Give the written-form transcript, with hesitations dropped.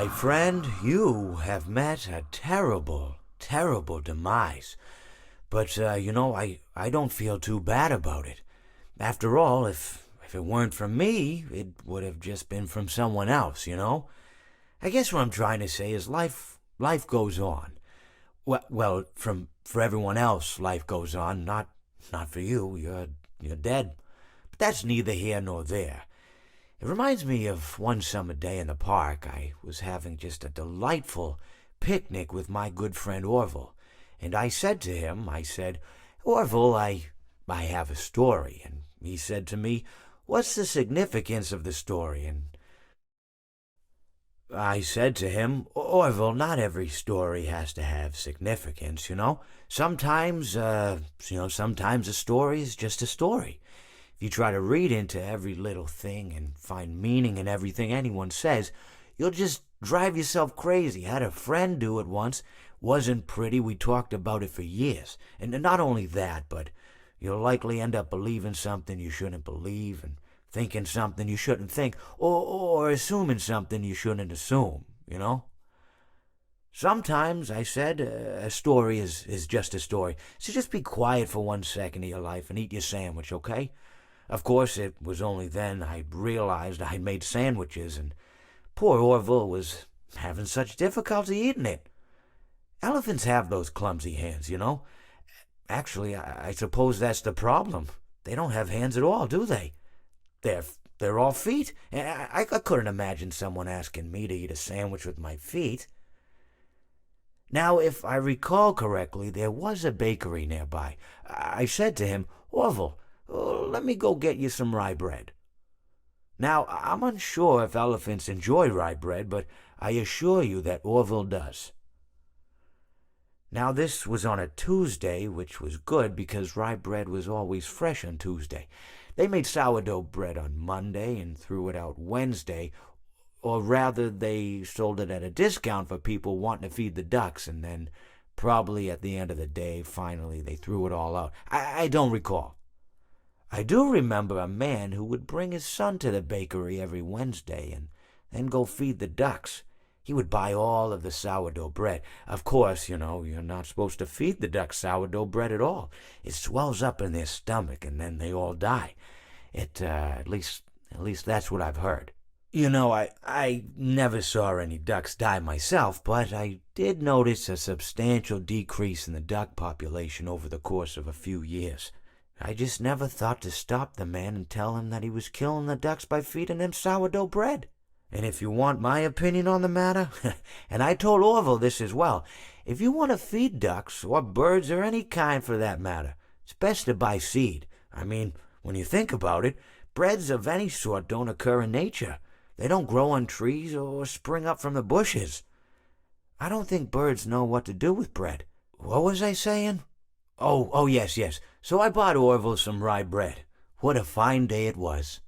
My friend, you have met a terrible, terrible demise. But, I don't feel too bad about it. After all, if it weren't from me, it would have just been from someone else, you know? I guess what I'm trying to say is life goes on. For everyone else, life goes on, not for you. You're dead. But that's neither here nor there. It reminds me of one summer day in the park. I was having just a delightful picnic with my good friend Orville. And I said to him, Orville, I have a story. And he said to me, what's the significance of the story? And I said to him, Orville, not every story has to have significance, you know? Sometimes a story is just a story. If you try to read into every little thing and find meaning in everything anyone says, you'll just drive yourself crazy. I had a friend do it once. Wasn't pretty. We talked about it for years. And not only that, but you'll likely end up believing something you shouldn't believe and thinking something you shouldn't think, or assuming something you shouldn't assume, you know? Sometimes, I said, a story is just a story. So just be quiet for 1 second of your life and eat your sandwich, okay? Of course, it was only then I realized I'd made sandwiches, and poor Orville was having such difficulty eating it. Elephants have those clumsy hands, you know? Actually, I suppose that's the problem. They don't have hands at all, do they? They're all feet. I couldn't imagine someone asking me to eat a sandwich with my feet. Now, if I recall correctly, there was a bakery nearby. I said to him, Orville, let me go get you some rye bread. Now, I'm unsure if elephants enjoy rye bread, but I assure you that Orville does. Now, this was on a Tuesday, which was good because rye bread was always fresh on Tuesday. They made sourdough bread on Monday and threw it out Wednesday, or rather they sold it at a discount for people wanting to feed the ducks, and then probably at the end of the day, finally, they threw it all out. I don't recall. I do remember a man who would bring his son to the bakery every Wednesday and then go feed the ducks. He would buy all of the sourdough bread. Of course, you're not supposed to feed the ducks sourdough bread at all. It swells up in their stomach and then they all die. At least that's what I've heard. I never saw any ducks die myself, but I did notice a substantial decrease in the duck population over the course of a few years. I just never thought to stop the man and tell him that he was killing the ducks by feeding them sourdough bread. And if you want my opinion on the matter, and I told Orville this as well, if you want to feed ducks, or birds, or any kind for that matter, it's best to buy seed. I mean, when you think about it, breads of any sort don't occur in nature. They don't grow on trees or spring up from the bushes. I don't think birds know what to do with bread. What was I saying? Oh, yes. So I bought Orville some rye bread. What a fine day it was.